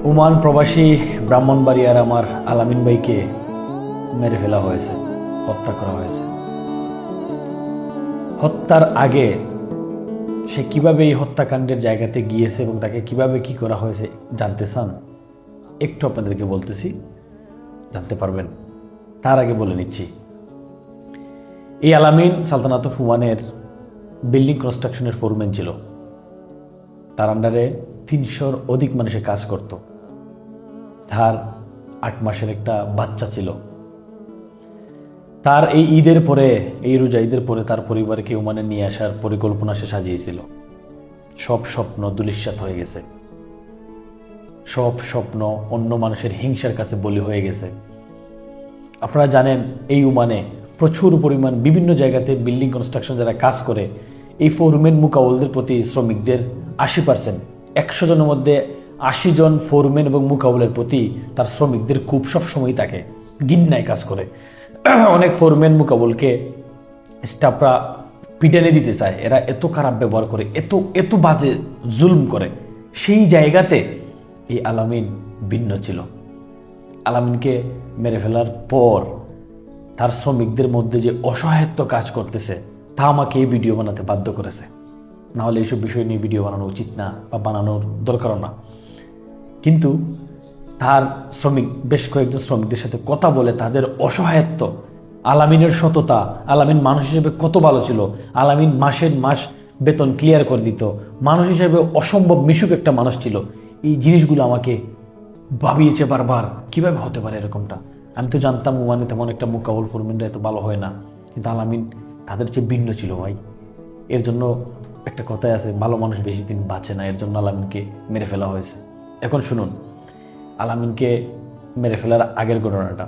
Oman প্রবাসী ব্রাহ্মণবাড়িয়ার আমার আলামিন ভাইকে মেরে ফেলা হয়েছে, হত্যা করা হয়েছে। হত্যার আগে সে কিভাবে এই হত্যাকাণ্ডের জায়গাতে গিয়েছে এবং তাকে কিভাবে কি করা হয়েছে জানতে চান? একটু আপনাদেরকে বলতেছি, জানতে পারবেন। তার আগে বলে নিচ্ছি, এই আলামিন সালতানাত অফ ওমানের বিল্ডিং কনস্ট্রাকশনের ফোরম্যান ছিল। তার আন্ডারে 300-র অধিক মানুষে কাজ করত। তার 8 মাসের একটা বাচ্চা ছিল। তার এই ঈদের পরে, এই রোজা ঈদের পরে তার পরিবারকে ওমানে নিয়ে আসার পরিকল্পনা সে সাজিয়েছিল। সব স্বপ্ন ধূলিসাৎ হয়ে গেছে। সব স্বপ্ন অন্য মানুষের হিংসার কাছে বলি হয়ে গেছে। আপনারা জানেন, এই ওমানে প্রচুর পরিমাণ বিভিন্ন জায়গাতে বিল্ডিং কনস্ট্রাকশন যারা কাজ করে, এই ফোরম্যান মুকাউলদের প্রতি শ্রমিকদের 80%, 100 জনের মধ্যে 80 জন ফোরম্যান এবং মুকাউলের প্রতি তার শ্রমিকদের খুব সবসময় থাকে, ঘৃণায় কাজ করে। অনেক ফোরম্যান মুকাবলকে স্টাফরা পিটানে দিতে চায়, এরা এত খারাপ ব্যবহার করে, এত বাজে জুলম করে। সেই জায়গাতে এই আলামিন ভিন্ন ছিল। আলামিনকে মেরে ফেলার পর তার শ্রমিকদের মধ্যে যে অসহায়ত্ব কাজ করতেছে, তা আমাকে এই ভিডিও বানাতে বাধ্য করেছে। নাহলে এইসব বিষয় নিয়ে ভিডিও বানানো উচিত না বা বানানোর দরকারও না। কিন্তু তার বেশ কয়েকজন শ্রমিকদের সাথে কথা বলে তাদের অসহায়ত্ব, আলামিনের সততা, আলামিন মানুষ হিসেবে কত ভালো ছিল, আলামিন মাসের মাস বেতন ক্লিয়ার করে দিত, মানুষ হিসেবে অসম্ভব মিশুক একটা মানুষ ছিল, এই জিনিসগুলো আমাকে ভাবিয়েছে বারবার, কিভাবে হতে পারে এরকমটা। আমি তো জানতাম ওমানে তেমন একটা মুকাবল ফোরম্যানরা এত ভালো হয় না, কিন্তু আলামিন তাদের চেয়ে ভিন্ন ছিল ভাই। এর জন্য একটা কথাই আছে, ভালো মানুষ বেশি দিন বাঁচে না। এর জন্য আলামিনকে মেরে ফেলা হয়েছে। এখন শুনুন আলামিনকে মেরে ফেলার আগের ঘটনাটা।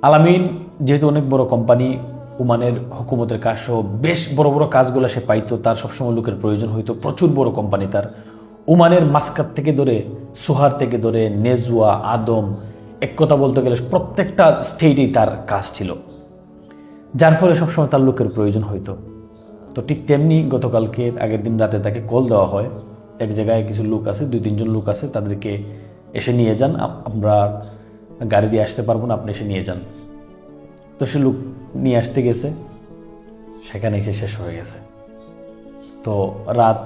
আলামিন যেহেতু অনেক বড় কোম্পানি, ওমানের হুকুমতের কাজ সহ বেশ বড় বড় কাজগুলো সে পাইতো, তার সবসময় লোকের প্রয়োজন হইতো, প্রচুর বড় কোম্পানি তার। ওমানের মাস্কাত থেকে ধরে, সোহার থেকে ধরে, নেজুয়া, আদম, এক কথা বলতে গেলে প্রত্যেকটা স্টেটেই তার কাজ ছিল, যার ফলে সবসময় তার লোকের প্রয়োজন হইতো। তো ঠিক তেমনি গতকালকে আগের দিন রাতে তাকে কল দেওয়া হয়, এক জায়গায় কিছু লোক আছে, 2-3 জন লোক আছে, তাদেরকে এসে নিয়ে যান, আমরা গাড়ি দিয়ে আসতে পারবো না, আপনি এসে নিয়ে যান। তো সে লোক নিয়ে আসতে গেছে, সেখানে এসে শেষ হয়ে গেছে। তো রাত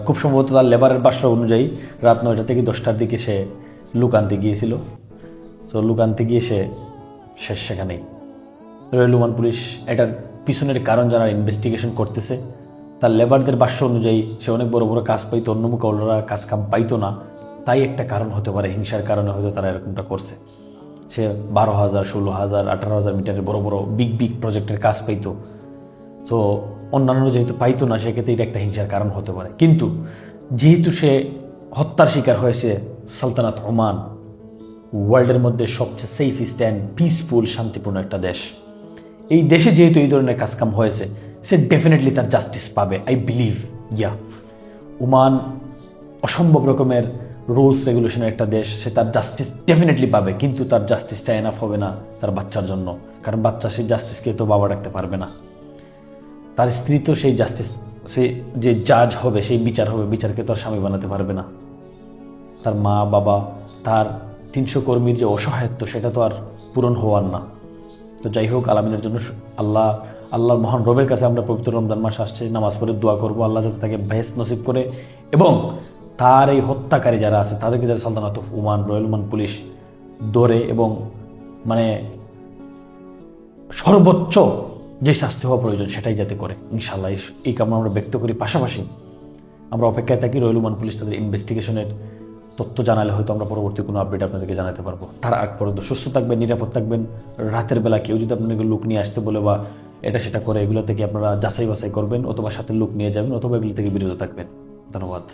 খুব সম্ভবত তার লেবারের ভাষ্য অনুযায়ী রাত 9টা থেকে 10টার দিকে সে লোক আনতে গিয়েছিল। তো লোক আনতে গিয়ে সে শেষ সেখানেই। রয়্যাল ওমান পুলিশ এটার পিছনের কারণ জানার ইনভেস্টিগেশন করতেছে। তার লেবারদের ভাষ্য অনুযায়ী সে অনেক বড় বড় কাজ পাইতো, অন্য মুকাউলরা কাজ কাম পাইতো না, তাই একটা কারণ হতে পারে, হিংসার কারণে হয়তো তারা এরকমটা করছে। সে 12,000, 16,000, 18,000 মিটারের বড় বড় বিগ প্রজেক্টের কাজ পাইতো। তো অন্যান্য যেহেতু পাইতো না, সেক্ষেত্রে এটা একটা হিংসার কারণ হতে পারে। কিন্তু যেহেতু সে হত্যার শিকার হয়েছে, সালতানাত ওমান ওয়ার্ল্ডের মধ্যে সবচেয়ে সেফ স্ট্যান্ড, পিসফুল, শান্তিপূর্ণ একটা দেশ। এই দেশে যেহেতু এই ধরনের কাজকাম হয়েছে, সে ডেফিনেটলি তার জাস্টিস পাবে, আই বিলিভ। ওমান অসম্ভব রকমের রুলস রেগুলেশনের একটা দেশ, সে তার জাস্টিস ডেফিনেটলি পাবে। কিন্তু তার জাস্টিসটা এনাফ হবে না তার বাচ্চার জন্য, কারণ বাচ্চা সেই জাস্টিসকে তো বাবা রাখতে পারবে না। তার স্ত্রী তো সেই জাস্টিস, সে যে জাজ হবে, সেই বিচার হবে, বিচারকে তো আর স্বামী বানাতে পারবে না। তার মা বাবা, তার 300 কর্মীর যে অসহায়ত্ব, সেটা তো আর পূরণ হওয়ার না। তো যাই হোক, আলামিনের জন্য আল্লাহর মহান রবের কাছে আমরা পবিত্র রমজান মাস আসছে, নামাজ পড়ে দোয়া করবো আল্লাহ যাতে তাকে বেহেশত নসিব করে, এবং তার এই হত্যাকারী যারা আছে তাদেরকে যাতে সালতানাত of Oman, royal Oman police ধরে এবং মানে সর্বোচ্চ যে শাস্তি হওয়া প্রয়োজন সেটাই যাতে করে, ইনশাআল্লাহ এই কামনা আমরা ব্যক্ত করি। পাশাপাশি আমরা অপেক্ষায় থাকি রয়্যাল ওমান পুলিশ তাদের ইনভেস্টিগেশনের তথ্য জানালে হয়তো আমরা পরবর্তী কোনো আপডেট আপনাদেরকে জানাতে পারবো। তার আগ পর্যন্ত সুস্থ থাকবেন, নিরাপদ থাকবেন। রাতের বেলা কেউ যদি আপনাকে লোক নিয়ে আসতে বলে বা এটা সেটা করে, এগুলো থেকে আপনারা যাচাই বাছাই করবেন, অথবা সাথে লোক নিয়ে যাবেন, অথবা এগুলো থেকে বিরত থাকবেন। ধন্যবাদ।